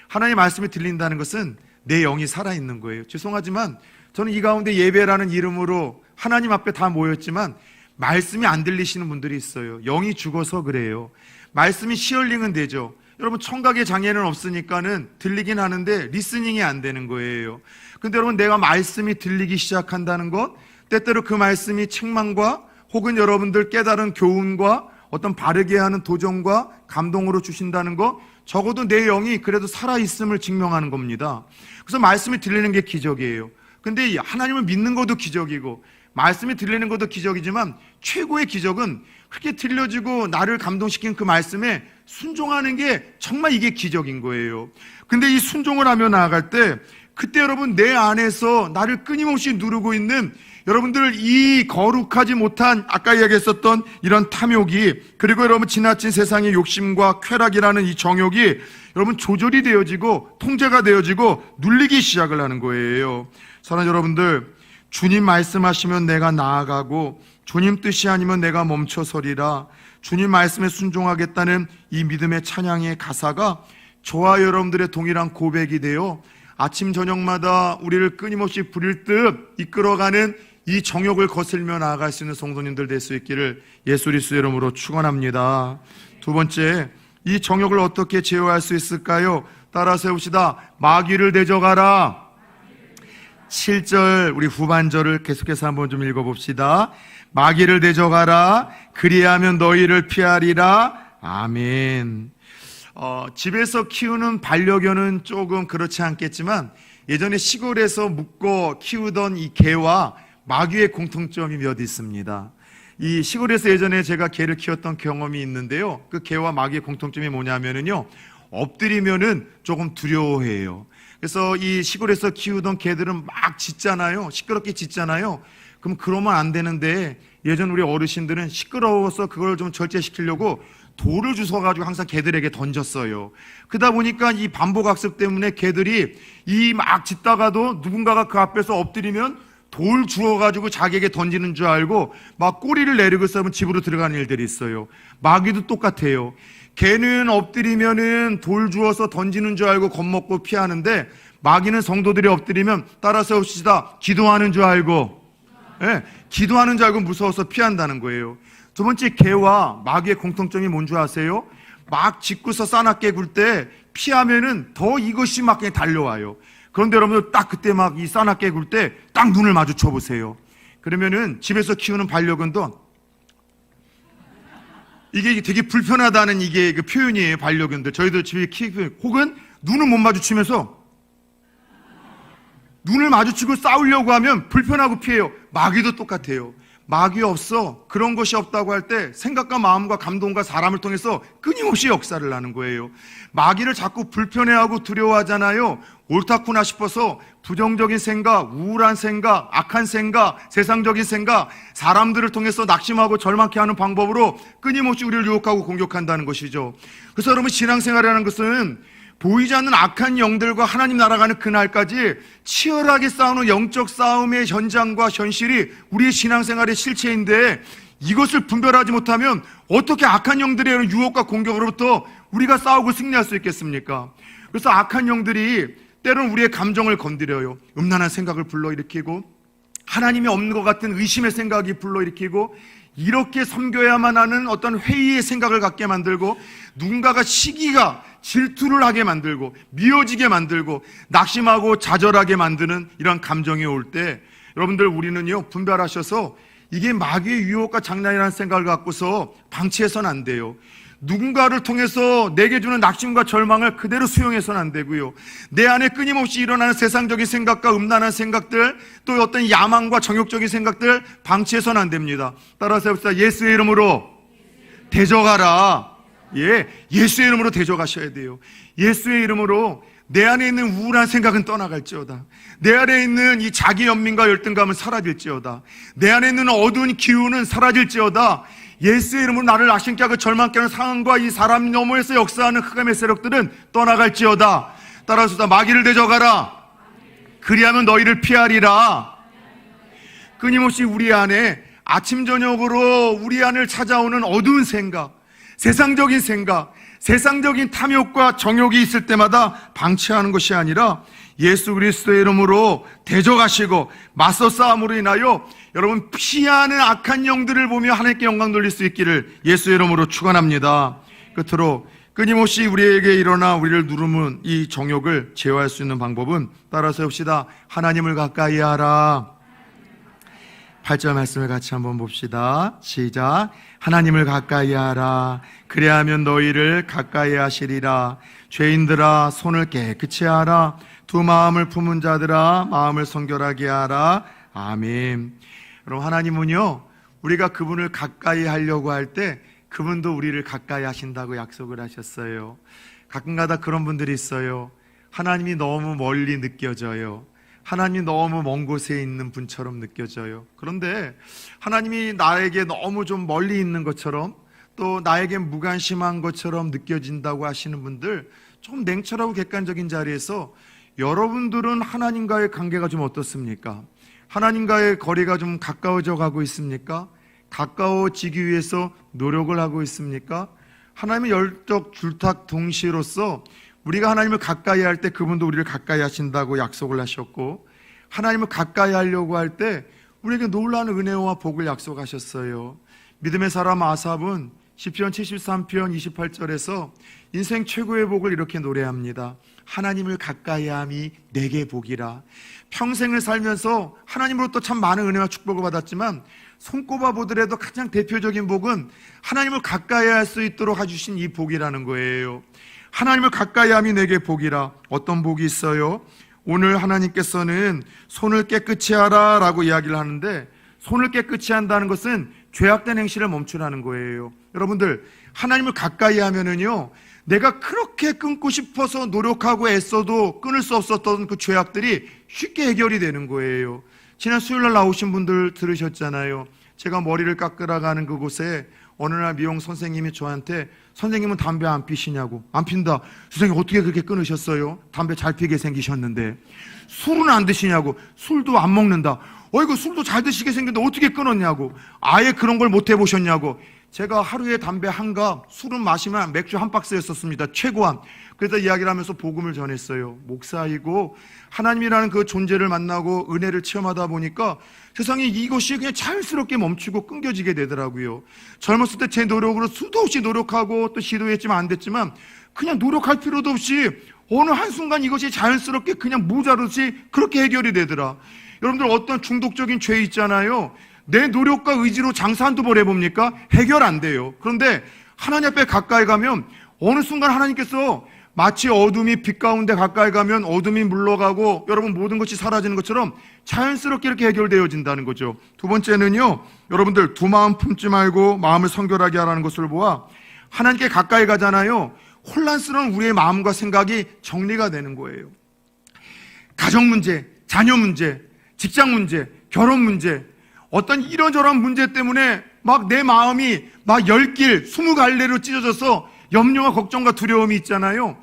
하나님 말씀이 들린다는 것은 내 영이 살아있는 거예요. 죄송하지만 저는 이 가운데 예배라는 이름으로 하나님 앞에 다 모였지만 말씀이 안 들리시는 분들이 있어요. 영이 죽어서 그래요. 말씀이 히어링은 되죠. 여러분 청각의 장애는 없으니까는 들리긴 하는데 리스닝이 안 되는 거예요. 근데 여러분 내가 말씀이 들리기 시작한다는 것, 때때로 그 말씀이 책망과 혹은 여러분들 깨달은 교훈과 어떤 바르게 하는 도전과 감동으로 주신다는 것, 적어도 내 영이 그래도 살아있음을 증명하는 겁니다. 그래서 말씀이 들리는 게 기적이에요. 근데 하나님을 믿는 것도 기적이고 말씀이 들리는 것도 기적이지만 최고의 기적은 그렇게 들려지고 나를 감동시킨 그 말씀에 순종하는 게 정말 이게 기적인 거예요. 근데 이 순종을 하며 나아갈 때 그때 여러분 내 안에서 나를 끊임없이 누르고 있는 여러분들 이 거룩하지 못한 아까 이야기했었던 이런 탐욕이 그리고 여러분 지나친 세상의 욕심과 쾌락이라는 이 정욕이 여러분 조절이 되어지고 통제가 되어지고 눌리기 시작을 하는 거예요. 사랑하는 여러분들, 주님 말씀하시면 내가 나아가고 주님 뜻이 아니면 내가 멈춰서리라. 주님 말씀에 순종하겠다는 이 믿음의 찬양의 가사가 저와 여러분들의 동일한 고백이 되어 아침 저녁마다 우리를 끊임없이 부릴 듯 이끌어가는 이 정욕을 거슬며 나아갈 수 있는 성도님들 될 수 있기를 예수 그리스도의 이름으로 축원합니다. 두 번째, 이 정욕을 어떻게 제어할 수 있을까요? 따라 세웁시다. 마귀를 대적하라. 7절 우리 후반절을 계속해서 한번 좀 읽어봅시다. 마귀를 대적하라. 그리하면 너희를 피하리라. 아멘. 집에서 키우는 반려견은 조금 그렇지 않겠지만 예전에 시골에서 묶어 키우던 이 개와 마귀의 공통점이 몇 있습니다. 이 시골에서 예전에 제가 개를 키웠던 경험이 있는데요. 그 개와 마귀의 공통점이 뭐냐면요, 엎드리면은 조금 두려워해요. 그래서 이 시골에서 키우던 개들은 막 짖잖아요. 시끄럽게 짖잖아요. 그럼 그러면 안 되는데 예전 우리 어르신들은 시끄러워서 그걸 좀 절제시키려고 돌을 주워가지고 항상 개들에게 던졌어요. 그러다 보니까 이 반복학습 때문에 개들이 이 막 짖다가도 누군가가 그 앞에서 엎드리면 돌 주워가지고 자기에게 던지는 줄 알고 막 꼬리를 내리고 있으면 집으로 들어가는 일들이 있어요. 마귀도 똑같아요. 개는 엎드리면은 돌 주워서 던지는 줄 알고 겁먹고 피하는데 마귀는 성도들이 엎드리면 따라 세웁시다. 기도하는 줄 알고, 기도하는 줄 알고 무서워서 피한다는 거예요. 두 번째, 개와 마귀의 공통점이 뭔지 아세요? 막 짖고서 싸납게 굴 때 피하면은 더 이것이 막 그냥 달려와요. 그런데 여러분들 딱 그때 막 이 싸납게 굴 때 딱 눈을 마주쳐 보세요. 그러면은 집에서 키우는 반려견도 이게 되게 불편하다는 이게 그 표현이에요. 반려견들 저희들 집에 키우는 혹은 눈을 못 마주치면서 눈을 마주치고 싸우려고 하면 불편하고 피해요. 마귀도 똑같아요. 마귀 없어, 그런 것이 없다고 할 때 생각과 마음과 감동과 사람을 통해서 끊임없이 역사를 하는 거예요. 마귀를 자꾸 불편해하고 두려워하잖아요. 옳다구나 싶어서 부정적인 생각, 우울한 생각, 악한 생각, 세상적인 생각, 사람들을 통해서 낙심하고 절망케 하는 방법으로 끊임없이 우리를 유혹하고 공격한다는 것이죠. 그래서 여러분, 신앙생활이라는 것은 보이지 않는 악한 영들과 하나님 나라가는 그날까지 치열하게 싸우는 영적 싸움의 현장과 현실이 우리의 신앙생활의 실체인데, 이것을 분별하지 못하면 어떻게 악한 영들의 유혹과 공격으로부터 우리가 싸우고 승리할 수 있겠습니까? 그래서 악한 영들이 때로는 우리의 감정을 건드려요. 음란한 생각을 불러일으키고, 하나님이 없는 것 같은 의심의 생각이 불러일으키고, 이렇게 섬겨야만 하는 어떤 회의의 생각을 갖게 만들고, 누군가가 시기가 질투를 하게 만들고, 미워지게 만들고, 낙심하고 좌절하게 만드는 이런 감정이 올 때, 여러분들 우리는요, 분별하셔서 이게 마귀의 유혹과 장난이라는 생각을 갖고서 방치해서는 안 돼요. 누군가를 통해서 내게 주는 낙심과 절망을 그대로 수용해서는 안 되고요. 내 안에 끊임없이 일어나는 세상적인 생각과 음란한 생각들, 또 어떤 야망과 정욕적인 생각들 방치해서는 안 됩니다. 따라서 해봅시다. 예수의 이름으로 대적하라. 예수의 이름으로 대적하셔야 돼요. 예수의 이름으로 내 안에 있는 우울한 생각은 떠나갈지어다. 내 안에 있는 이 자기 연민과 열등감은 사라질지어다. 내 안에 있는 어두운 기운은 사라질지어다. 예수의 이름으로 나를 낙심케 하고 절망케 하는 상황과 이 사람 너머에서 역사하는 흑암의 세력들은 떠나갈지어다. 따라서 마귀를 대적하라. 그리하면 너희를 피하리라. 끊임없이 우리 안에 아침 저녁으로 우리 안을 찾아오는 어두운 생각, 세상적인 생각, 세상적인 탐욕과 정욕이 있을 때마다 방치하는 것이 아니라 예수 그리스도의 이름으로 대적하시고 맞서 싸움으로 인하여 여러분 피하는 악한 영들을 보며 하나님께 영광 돌릴 수 있기를 예수의 이름으로 축원합니다. 끝으로 끊임없이 우리에게 일어나 우리를 누르는 이 정욕을 제어할 수 있는 방법은 따라서 해봅시다. 하나님을 가까이 하라. 8절 말씀을 같이 한번 봅시다. 시작. 하나님을 가까이 하라. 그래야 하면 너희를 가까이 하시리라. 죄인들아 손을 깨끗이 하라. 두 마음을 품은 자들아 마음을 성결하게 하라. 아멘. 여러분 하나님은요, 우리가 그분을 가까이 하려고 할 때 그분도 우리를 가까이 하신다고 약속을 하셨어요. 가끔가다 그런 분들이 있어요. 하나님이 너무 멀리 느껴져요. 하나님이 너무 먼 곳에 있는 분처럼 느껴져요. 그런데 하나님이 나에게 너무 좀 멀리 있는 것처럼, 또 나에게 무관심한 것처럼 느껴진다고 하시는 분들, 좀 냉철하고 객관적인 자리에서 여러분들은 하나님과의 관계가 좀 어떻습니까? 하나님과의 거리가 좀 가까워져 가고 있습니까? 가까워지기 위해서 노력을 하고 있습니까? 하나님의 열적 줄탁 동시로서 우리가 하나님을 가까이 할 때 그분도 우리를 가까이 하신다고 약속을 하셨고, 하나님을 가까이 하려고 할 때 우리에게 놀라운 은혜와 복을 약속하셨어요. 믿음의 사람 아삽은 시편 73편 28절에서 인생 최고의 복을 이렇게 노래합니다. 하나님을 가까이 함이 내게 복이라. 평생을 살면서 하나님으로부터 참 많은 은혜와 축복을 받았지만 손꼽아 보더라도 가장 대표적인 복은 하나님을 가까이 할 수 있도록 해주신 이 복이라는 거예요. 하나님을 가까이 함이 내게 복이라. 어떤 복이 있어요? 오늘 하나님께서는 손을 깨끗이 하라 라고 이야기를 하는데, 손을 깨끗이 한다는 것은 죄악된 행실을 멈추라는 거예요. 여러분들 하나님을 가까이 하면은요, 내가 그렇게 끊고 싶어서 노력하고 애써도 끊을 수 없었던 그 죄악들이 쉽게 해결이 되는 거예요. 지난 수요일날 나오신 분들 들으셨잖아요. 제가 머리를 깎으러 가는 그곳에 어느 날 미용 선생님이 저한테, 선생님은 담배 안 피시냐고. 안 핀다. 선생님 어떻게 그렇게 끊으셨어요? 담배 잘 피게 생기셨는데. 술은 안 드시냐고. 술도 안 먹는다. 어이구 술도 잘 드시게 생겼는데 어떻게 끊었냐고. 아예 그런 걸 못 해보셨냐고. 제가 하루에 담배 한 갑, 술은 마시면 맥주 한 박스였었습니다. 최고한. 그래서 이야기를 하면서 복음을 전했어요. 목사이고 하나님이라는 그 존재를 만나고 은혜를 체험하다 보니까 세상에 이것이 그냥 자연스럽게 멈추고 끊겨지게 되더라고요. 젊었을 때 제 노력으로 수도 없이 노력하고 또 시도했지만 안 됐지만, 그냥 노력할 필요도 없이 어느 한순간 이것이 자연스럽게 그냥 모자르듯이 그렇게 해결이 되더라. 여러분들 어떤 중독적인 죄 있잖아요. 내 노력과 의지로 장사 한두 번 해봅니까? 해결 안 돼요. 그런데 하나님 앞에 가까이 가면 어느 순간 하나님께서 마치 어둠이 빛 가운데 가까이 가면 어둠이 물러가고 여러분 모든 것이 사라지는 것처럼 자연스럽게 이렇게 해결되어진다는 거죠. 두 번째는요, 여러분들 두 마음 품지 말고 마음을 성결하게 하라는 것을 보아, 하나님께 가까이 가잖아요. 혼란스러운 우리의 마음과 생각이 정리가 되는 거예요. 가정 문제, 자녀 문제, 직장 문제, 결혼 문제, 어떤 이런저런 문제 때문에 막 내 마음이 막 10길, 20갈래로 찢어져서 염려와 걱정과 두려움이 있잖아요.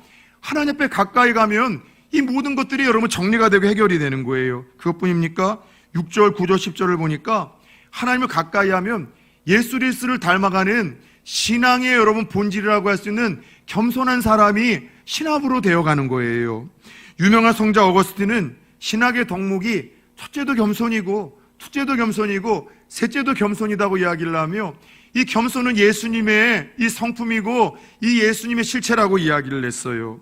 하나님 앞에 가까이 가면 이 모든 것들이 여러분 정리가 되고 해결이 되는 거예요. 그것뿐입니까? 6절, 9절, 10절을 보니까 하나님을 가까이 하면 예수 그리스도를 닮아가는 신앙의 여러분 본질이라고 할 수 있는 겸손한 사람이 신학으로 되어가는 거예요. 유명한 성자 어거스틴은 신학의 덕목이 첫째도 겸손이고 둘째도 겸손이고 셋째도 겸손이라고 이야기를 하며 이 겸손은 예수님의 이 성품이고 이 예수님의 실체라고 이야기를 했어요.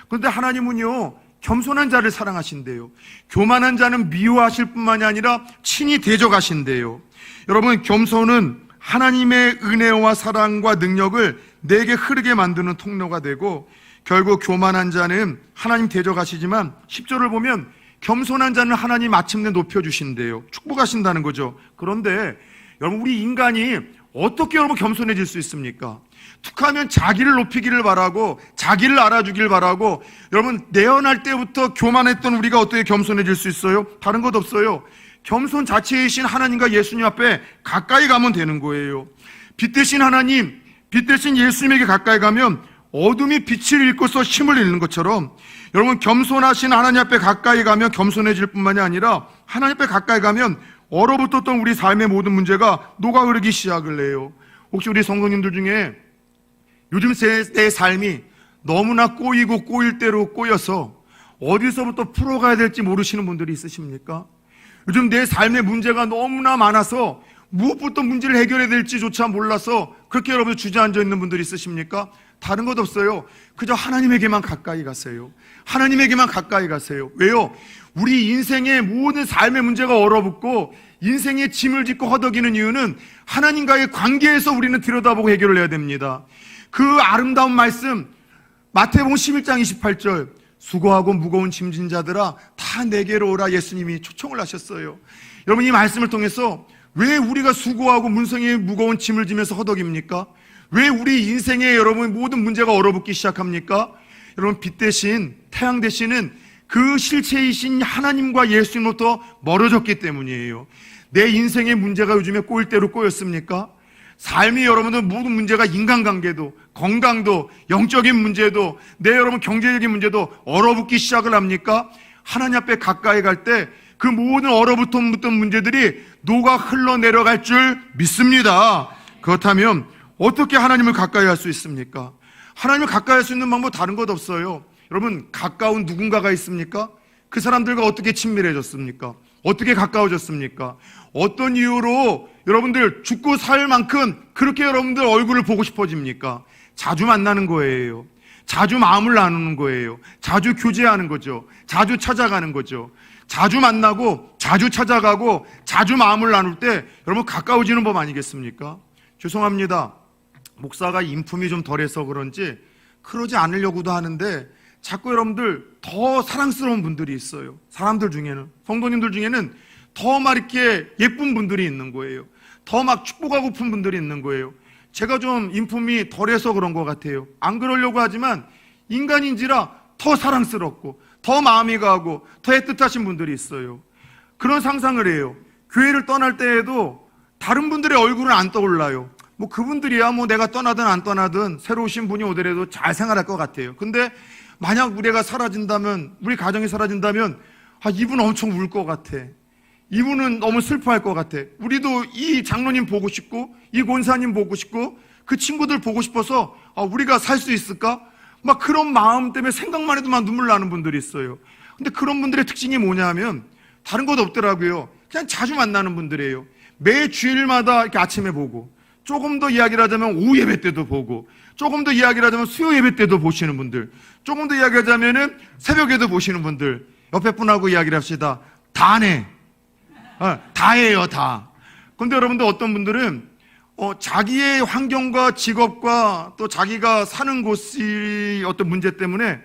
그런데 하나님은요, 겸손한 자를 사랑하신대요. 교만한 자는 미워하실 뿐만이 아니라 친히 대적하신대요. 여러분, 겸손은 하나님의 은혜와 사랑과 능력을 내게 흐르게 만드는 통로가 되고, 결국 교만한 자는 하나님 대적하시지만 10절을 보면 겸손한 자는 하나님 마침내 높여주신대요. 축복하신다는 거죠. 그런데 여러분, 우리 인간이 어떻게 여러분 겸손해질 수 있습니까? 툭하면 자기를 높이기를 바라고 자기를 알아주길 바라고, 여러분 내어날 때부터 교만했던 우리가 어떻게 겸손해질 수 있어요? 다른 것 없어요. 겸손 자체이신 하나님과 예수님 앞에 가까이 가면 되는 거예요. 빛 대신 하나님, 빛 대신 예수님에게 가까이 가면 어둠이 빛을 잃고서 힘을 잃는 것처럼, 여러분 겸손하신 하나님 앞에 가까이 가면 겸손해질 뿐만이 아니라 하나님 앞에 가까이 가면 얼어붙었던 우리 삶의 모든 문제가 녹아흐르기 시작을 해요. 혹시 우리 성도님들 중에 요즘 내 삶이 너무나 꼬이고 꼬일 대로 꼬여서 어디서부터 풀어가야 될지 모르시는 분들이 있으십니까? 요즘 내 삶의 문제가 너무나 많아서 무엇부터 문제를 해결해야 될지조차 몰라서 그렇게 여러분 주저앉아 있는 분들이 있으십니까? 다른 것 없어요. 그저 하나님에게만 가까이 가세요. 하나님에게만 가까이 가세요. 왜요? 우리 인생의 모든 삶의 문제가 얼어붙고 인생의 짐을 짓고 허덕이는 이유는 하나님과의 관계에서 우리는 들여다보고 해결을 해야 됩니다. 그 아름다운 말씀, 마태복음 11장 28절, 수고하고 무거운 짐진 자들아 다 내게로 오라, 예수님이 초청을 하셨어요. 여러분, 이 말씀을 통해서 왜 우리가 수고하고 문성의 무거운 짐을 지면서 허덕입니까? 왜 우리 인생에 여러분 모든 문제가 얼어붙기 시작합니까? 여러분, 빛 대신, 태양 대신은 그 실체이신 하나님과 예수님으로부터 멀어졌기 때문이에요. 내 인생의 문제가 요즘에 꼬일 대로 꼬였습니까? 삶이 여러분들 모든 문제가 인간관계도, 건강도, 영적인 문제도, 내 여러분 경제적인 문제도 얼어붙기 시작을 합니까? 하나님 앞에 가까이 갈 때 그 모든 얼어붙은 문제들이 녹아 흘러내려갈 줄 믿습니다. 그렇다면 어떻게 하나님을 가까이 할 수 있습니까? 하나님을 가까이 할 수 있는 방법 다른 것 없어요. 여러분, 가까운 누군가가 있습니까? 그 사람들과 어떻게 친밀해졌습니까? 어떻게 가까워졌습니까? 어떤 이유로 여러분들 죽고 살 만큼 그렇게 여러분들 얼굴을 보고 싶어집니까? 자주 만나는 거예요. 자주 마음을 나누는 거예요. 자주 교제하는 거죠. 자주 찾아가는 거죠. 자주 만나고 자주 찾아가고 자주 마음을 나눌 때 여러분 가까워지는 법 아니겠습니까? 죄송합니다. 목사가 인품이 좀 덜해서 그런지 그러지 않으려고도 하는데 자꾸 여러분들 더 사랑스러운 분들이 있어요. 사람들 중에는, 성도님들 중에는 더 막 이렇게 예쁜 분들이 있는 거예요. 더 막 축복하고픈 분들이 있는 거예요. 제가 좀 인품이 덜해서 그런 것 같아요. 안 그러려고 하지만 인간인지라 더 사랑스럽고 더 마음이 가고 더 애틋하신 분들이 있어요. 그런 상상을 해요. 교회를 떠날 때에도 다른 분들의 얼굴은 안 떠올라요. 뭐 그분들이야 뭐 내가 떠나든 안 떠나든 새로 오신 분이 오더라도 잘 생활할 것 같아요. 근데 만약 우리가 사라진다면, 우리 가정이 사라진다면, 이분 엄청 울 것 같아. 이분은 너무 슬퍼할 것 같아. 우리도 이 장로님 보고 싶고 이 권사님 보고 싶고 그 친구들 보고 싶어서 우리가 살 수 있을까? 막 그런 마음 때문에 생각만 해도 막 눈물 나는 분들이 있어요. 근데 그런 분들의 특징이 뭐냐면 다른 것 없더라고요. 그냥 자주 만나는 분들이에요. 매 주일마다 이렇게 아침에 보고, 조금 더 이야기를 하자면 오후 예배 때도 보고, 조금 더 이야기를 하자면 수요 예배 때도 보시는 분들, 조금 더 이야기하자면은 새벽에도 보시는 분들, 옆에 분하고 이야기를 합시다. 다네. 다예요, 다. 근데 여러분들 어떤 분들은 자기의 환경과 직업과 또 자기가 사는 곳이 어떤 문제 때문에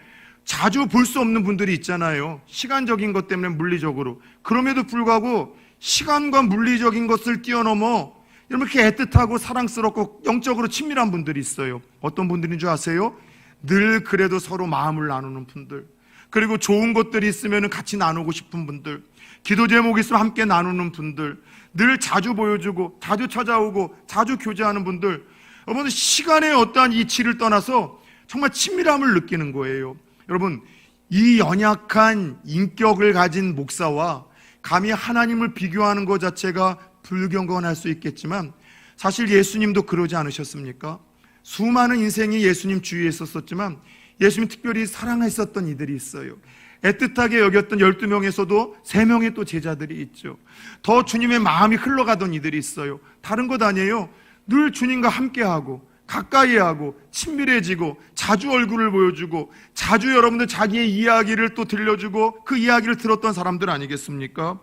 자주 볼 수 없는 분들이 있잖아요. 시간적인 것 때문에, 물리적으로. 그럼에도 불구하고 시간과 물리적인 것을 뛰어넘어 이렇게 애틋하고 사랑스럽고 영적으로 친밀한 분들이 있어요. 어떤 분들인 줄 아세요? 늘 그래도 서로 마음을 나누는 분들, 그리고 좋은 것들이 있으면 같이 나누고 싶은 분들, 기도 제목이 있으면 함께 나누는 분들, 늘 자주 보여주고 자주 찾아오고 자주 교제하는 분들, 여러분 시간의 어떠한 이치를 떠나서 정말 친밀함을 느끼는 거예요. 여러분, 이 연약한 인격을 가진 목사와 감히 하나님을 비교하는 것 자체가 불경건할 수 있겠지만 사실 예수님도 그러지 않으셨습니까? 수많은 인생이 예수님 주위에 있었지만 예수님 특별히 사랑했었던 이들이 있어요. 애틋하게 여겼던 12명에서도 3명의 또 제자들이 있죠. 더 주님의 마음이 흘러가던 이들이 있어요. 다른 것 아니에요. 늘 주님과 함께하고 가까이하고 친밀해지고 자주 얼굴을 보여주고 자주 여러분들 자기의 이야기를 또 들려주고 그 이야기를 들었던 사람들 아니겠습니까?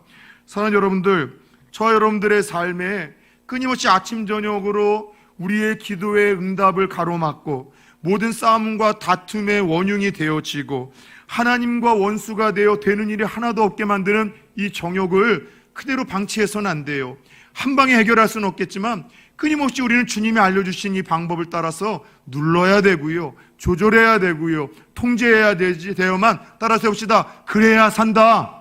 사랑하는 여러분들, 저와 여러분들의 삶에 끊임없이 아침 저녁으로 우리의 기도의 응답을 가로막고 모든 싸움과 다툼의 원흉이 되어지고 하나님과 원수가 되어 되는 일이 하나도 없게 만드는 이 정욕을 그대로 방치해서는 안 돼요. 한 방에 해결할 수는 없겠지만 끊임없이 우리는 주님이 알려주신 이 방법을 따라서 눌러야 되고요, 조절해야 되고요, 통제해야 되어만 따라 세웁시다. 그래야 산다.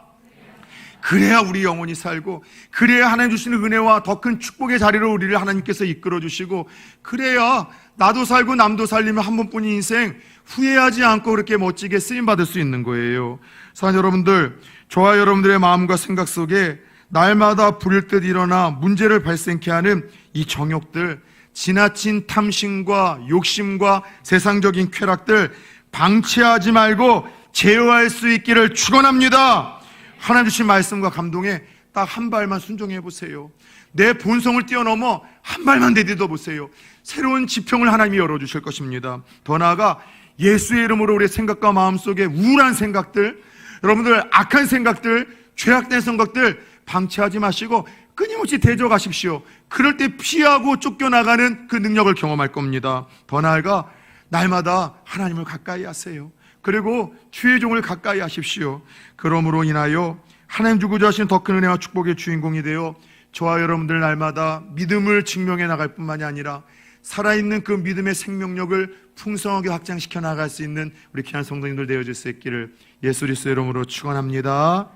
그래야 우리 영혼이 살고, 그래야 하나님 주시는 은혜와 더 큰 축복의 자리로 우리를 하나님께서 이끌어 주시고, 그래야 나도 살고 남도 살리며 한 번뿐인 인생 후회하지 않고 그렇게 멋지게 쓰임받을 수 있는 거예요. 사랑하는 여러분들, 저와 여러분들의 마음과 생각 속에 날마다 불일 듯 일어나 문제를 발생케 하는 이 정욕들, 지나친 탐심과 욕심과 세상적인 쾌락들 방치하지 말고 제어할 수 있기를 축원합니다. 하나님 주신 말씀과 감동에 딱 한 발만 순종해 보세요. 내 본성을 뛰어넘어 한 발만 내딛어 보세요. 새로운 지평을 하나님이 열어주실 것입니다. 더 나아가 예수의 이름으로 우리의 생각과 마음속에 우울한 생각들, 여러분들 악한 생각들, 죄악된 생각들 방치하지 마시고 끊임없이 대적하십시오. 그럴 때 피하고 쫓겨나가는 그 능력을 경험할 겁니다. 더 나아가 날마다 하나님을 가까이 하세요. 그리고 주의 종을 가까이 하십시오. 그러므로 인하여 하나님 주고자 하신 더 큰 은혜와 축복의 주인공이 되어 저와 여러분들 날마다 믿음을 증명해 나갈 뿐만이 아니라 살아있는 그 믿음의 생명력을 풍성하게 확장시켜 나갈 수 있는 우리 귀한 성도님들 되어질 수 있기를 예수 그리스도의 이름으로 축원합니다.